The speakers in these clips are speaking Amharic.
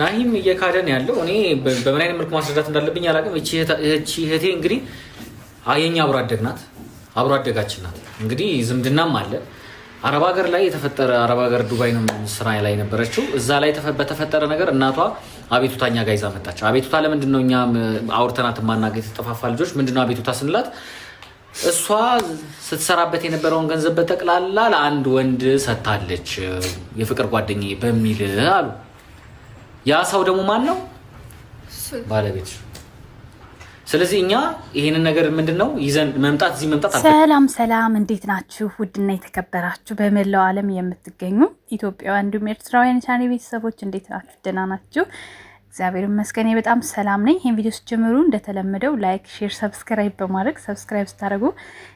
ናሂም እየካደን ያለው እኔ በምን አይነት መልኩ ማስረዳት እንዳለብኝ አላውቅም። እቺ እህቴ እንግዲህ የኛ አብሮ አደጋችን ናት። እንግዲህ ዝምድናም አለ። አረብ ሀገር ላይ የተፈጠረ አረብ ሀገር ዱባይ ነው ስራ ላይ ነበረችው። እዛ ላይ በተፈጠረ ነገር እናቷ አቤቱታኛ ጋር ይዛ መጣች። አቤቱታ ለምንድን ነው እኛ አውርተናት ማናገር የተጠፋፋ ልጆች ምንድነው አቤቱታ ስንላት እሷ ስትሰራበት የነበረውን ገንዘብ በጠቅላላ ለአንድ ወንድ ሰጥታለች የፍቅር ጓደኛዬ በሚል አሉ። ያ ሰው ደግሞ ማን ነው? ባለቤት። ስለዚህ እኛ ይሄንን ነገር ምንድነው ይዘን መምጣት እዚህ መምጣት ሰላም እንዴት ናችሁ? ውድና የተከበራችሁ በመላው ዓለም የምትገኙ ኢትዮጵያውያን እንዲሁም ኤርትራውያን ቻናሌ ቤተሰቦች እንዴት ናችሁ? ደህና ናችሁ? እግዚአብሔር ይመስገን በጣም ሰላም ነኝ። ይሄን ቪዲዮ ስትጀምሩ እንደተለመደው ላይክ፣ ሼር፣ ሰብስክራይብ በማድረግ ሰብስክራይብ ስታደርጉ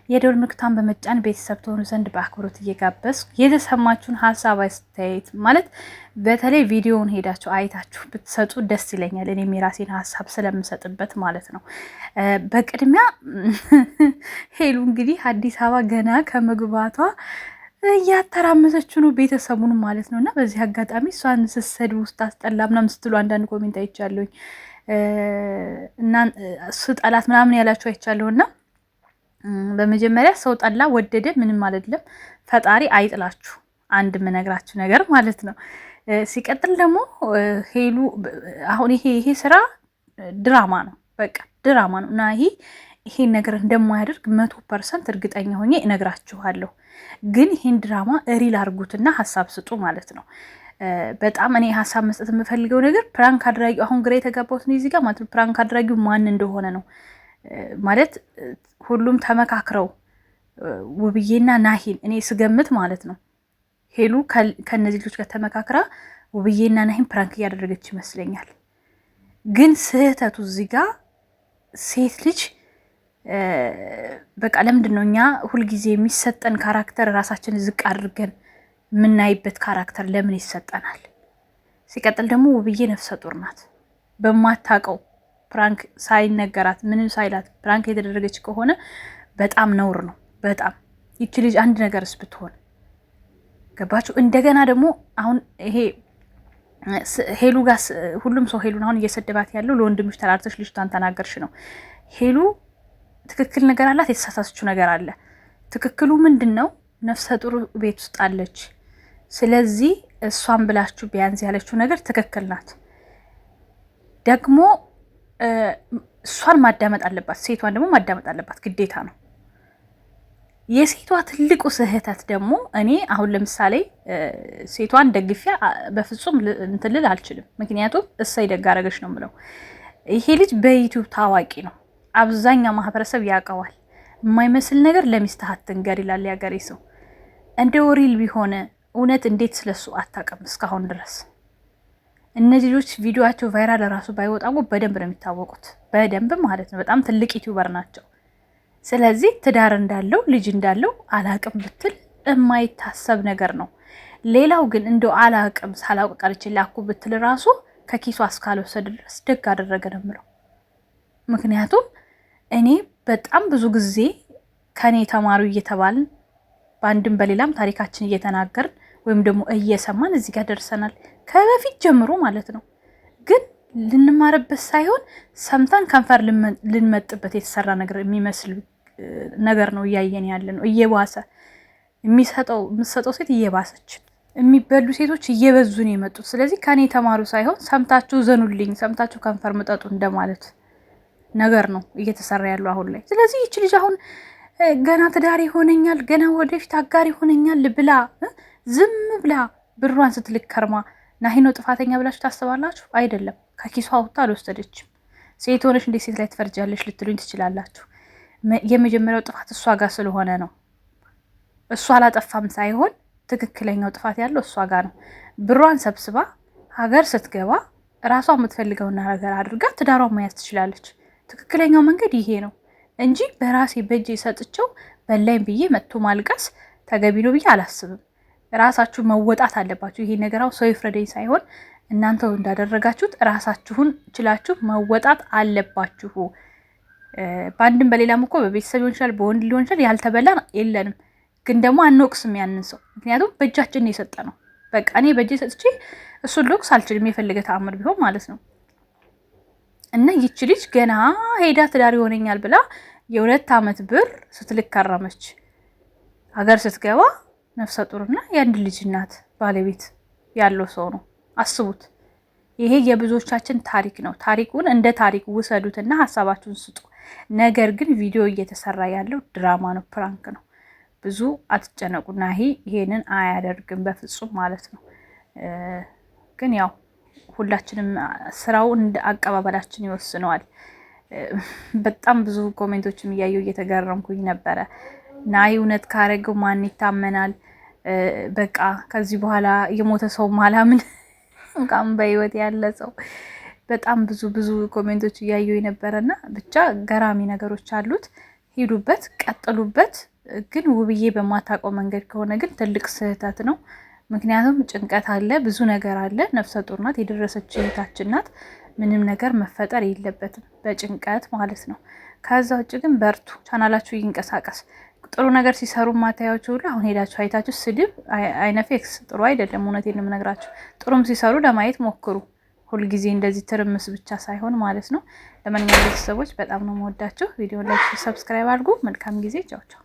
የደወል ምልክቱን በመጫን ቤተሰብ ትሆኑ ዘንድ በአክብሮት እየጋበዝኩ የተሰማችሁን ሀሳብ አስተያየት ማለት በተለይ ቪዲዮውን ሄዳችሁ አይታችሁ ብትሰጡ ደስ ይለኛል። እኔም የራሴን ሀሳብ ስለምሰጥበት ማለት ነው። በቅድሚያ ሄሉ እንግዲህ አዲስ አበባ ገና ከመግባቷ እያተራመሰችው ነው ቤተሰቡን ማለት ነው። እና በዚህ አጋጣሚ እሷን ስትሰድቡ ውስጥ አስጠላ ምናምን ስትሉ አንዳንድ ኮሜንት አይቻለሁኝ እና ስጠላት ምናምን ያላችሁ አይቻለሁ። እና በመጀመሪያ ሰው ጠላ ወደደ ምንም አይደለም፣ ፈጣሪ አይጥላችሁ። አንድ የምነግራችሁ ነገር ማለት ነው። ሲቀጥል ደግሞ ሄሉ አሁን ይሄ ስራ ድራማ ነው፣ በቃ ድራማ ነው እና ይሄን ነገር እንደማያደርግ 100% እርግጠኛ ሆኜ እነግራችኋለሁ። ግን ይሄን ድራማ ሪል አድርጉትና ሀሳብ ስጡ ማለት ነው። በጣም እኔ ሀሳብ መስጠት የምፈልገው ነገር ፕራንክ አድራጊው አሁን ግራ የተጋባሁት ነው እዚህ ጋር ማለት ነው። ፕራንክ አድራጊው ማን እንደሆነ ነው ማለት ሁሉም ተመካክረው ውብዬና ናሂን እኔ ስገምት ማለት ነው ሄሉ ከነዚህ ልጆች ጋር ተመካክራ ውብዬና ናሂን ፕራንክ እያደረገች ይመስለኛል። ግን ስህተቱ እዚህ ጋር ሴት ልጅ በቃ ለምንድን ነው እኛ ሁልጊዜ የሚሰጠን ካራክተር ራሳችን ዝቅ አድርገን የምናይበት ካራክተር ለምን ይሰጠናል? ሲቀጥል ደግሞ ውብዬ ነፍሰ ጡር ናት። በማታውቀው ፕራንክ ሳይነገራት ምንም ሳይላት ፕራንክ የተደረገች ከሆነ በጣም ነውር ነው። በጣም ይቺ ልጅ አንድ ነገርስ ብትሆን ገባችሁ? እንደገና ደግሞ አሁን ይሄ ሄሉ ጋር ሁሉም ሰው ሄሉን አሁን እየሰደባት ያለው ለወንድምሽ ተራርተሽ ልጅቷን ተናገርሽ ነው። ሄሉ ትክክል ነገር አላት፣ የተሳሳተችው ነገር አለ። ትክክሉ ምንድን ነው? ነፍሰ ጡር ቤት ውስጥ አለች። ስለዚህ እሷን ብላችሁ ቢያንስ ያለችው ነገር ትክክል ናት። ደግሞ እሷን ማዳመጥ አለባት፣ ሴቷን ደግሞ ማዳመጥ አለባት፣ ግዴታ ነው። የሴቷ ትልቁ ስህተት ደግሞ እኔ አሁን ለምሳሌ ሴቷን ደግፊያ በፍጹም እንትን ልል አልችልም። ምክንያቱም እሰይ ደግ አደረገች ነው የምለው። ይሄ ልጅ በዩቲዩብ ታዋቂ ነው፣ አብዛኛው ማህበረሰብ ያውቀዋል። የማይመስል ነገር ለሚስትህ አትንገር ይላል ያገሬ ሰው። እንደው ሪል ቢሆን እውነት እንዴት ስለሱ አታውቅም እስካሁን ድረስ? እነዚህ ልጆች ቪዲዮአቸው ቫይራል ራሱ ባይወጣ በደንብ ነው የሚታወቁት፣ በደንብ ማለት ነው። በጣም ትልቅ ዩቲዩበር ናቸው። ስለዚህ ትዳር እንዳለው ልጅ እንዳለው አላቅም ብትል የማይታሰብ ነገር ነው። ሌላው ግን እንደው አላቅም ሳላውቅ ቀርቼ ላኩ ብትል ራሱ ከኪሱ እስካልወሰደ ድረስ ደግ አደረገ ነው የምለው። ምክንያቱም እኔ በጣም ብዙ ጊዜ ከኔ ተማሩ እየተባልን በአንድም በሌላም ታሪካችን እየተናገርን ወይም ደግሞ እየሰማን እዚህ ጋር ደርሰናል፣ ከበፊት ጀምሮ ማለት ነው። ግን ልንማርበት ሳይሆን ሰምተን ከንፈር ልንመጥበት የተሰራ ነገር የሚመስል ነገር ነው እያየን ያለ ነው። እየባሰ የምትሰጠው ሴት እየባሰች፣ የሚበሉ ሴቶች እየበዙ ነው የመጡት። ስለዚህ ከኔ ተማሩ ሳይሆን ሰምታችሁ ዘኑልኝ፣ ሰምታችሁ ከንፈር ምጠጡ እንደማለት ነገር ነው እየተሰራ ያለው አሁን ላይ። ስለዚህ ይቺ ልጅ አሁን ገና ትዳር ይሆነኛል፣ ገና ወደፊት አጋር ይሆነኛል ብላ ዝም ብላ ብሯን ስትልክ ከርማ ናሂ ነው ጥፋተኛ ብላችሁ ታስባላችሁ? አይደለም። ከኪሷ አውጥታ አልወሰደችም። ሴት ሆነሽ እንዴት ሴት ላይ ትፈርጃለሽ ልትሉኝ ትችላላችሁ። የመጀመሪያው ጥፋት እሷ ጋር ስለሆነ ነው። እሷ አላጠፋም ሳይሆን ትክክለኛው ጥፋት ያለው እሷ ጋር ነው። ብሯን ሰብስባ ሀገር ስትገባ ራሷ የምትፈልገውን ነገር አድርጋ ትዳሯን መያዝ ትችላለች። ትክክለኛው መንገድ ይሄ ነው እንጂ በራሴ በእጄ ሰጥቼው በላይም ብዬ መጥቶ ማልቀስ ተገቢ ነው ብዬ አላስብም። ራሳችሁ መወጣት አለባችሁ። ይሄ ነገር ሰው ይፍረደኝ ሳይሆን እናንተው እንዳደረጋችሁት ራሳችሁን ችላችሁ መወጣት አለባችሁ። በአንድም በሌላም እኮ በቤተሰብ ሊሆን ይችላል፣ በወንድ ሊሆን ይችላል፣ ያልተበላ የለንም። ግን ደግሞ አንወቅስም ያንን ሰው፣ ምክንያቱም በእጃችን የሰጠ ነው። በቃ እኔ በእጄ ሰጥቼ እሱን ልወቅስ አልችልም፣ የፈለገ ተአምር ቢሆን ማለት ነው። እና ይቺ ልጅ ገና ሄዳ ትዳር ይሆነኛል ብላ የ2 ዓመት ብር ስትልክ ከረመች። ሀገር ስትገባ ነፍሰ ጡርና የአንድ ልጅ እናት ባለቤት ያለው ሰው ነው። አስቡት። ይሄ የብዙዎቻችን ታሪክ ነው። ታሪኩን እንደ ታሪክ ውሰዱትና ሀሳባችሁን ስጡ። ነገር ግን ቪዲዮ እየተሰራ ያለው ድራማ ነው፣ ፕራንክ ነው። ብዙ አትጨነቁና ይሄንን አያደርግም በፍጹም ማለት ነው። ግን ያው ሁላችንም ስራው እንደ አቀባበላችን ይወስነዋል። በጣም ብዙ ኮሜንቶችም እያየሁ እየተገረምኩኝ ነበረ። ናይ እውነት ካረገው ማን ይታመናል? በቃ ከዚህ በኋላ የሞተ ሰው ማላምን እንኳን በህይወት ያለ ሰው በጣም ብዙ ኮሜንቶች እያየሁ ነበረና ብቻ ገራሚ ነገሮች አሉት። ሂዱበት፣ ቀጥሉበት። ግን ውብዬ በማታውቀው መንገድ ከሆነ ግን ትልቅ ስህተት ነው። ምክንያቱም ጭንቀት አለ፣ ብዙ ነገር አለ። ነፍሰ ጡር ናት፣ የደረሰች እህታችን ናት። ምንም ነገር መፈጠር የለበትም በጭንቀት ማለት ነው። ከዛ ውጭ ግን በርቱ፣ ቻናላችሁ ይንቀሳቀስ። ጥሩ ነገር ሲሰሩ ማታያችሁ ሁሉ አሁን ሄዳችሁ አይታችሁ ስድብ አይነፌክስ ጥሩ አይደለም። እውነቴን ነው የምነግራችሁ። ጥሩም ሲሰሩ ለማየት ሞክሩ። ሁልጊዜ እንደዚህ ትርምስ ብቻ ሳይሆን ማለት ነው። ለማንኛውም ቤተሰቦች በጣም ነው የምወዳችሁ። ቪዲዮ ላይክ፣ ሰብስክራይብ አድርጉ። መልካም ጊዜ። ቻው ቻው።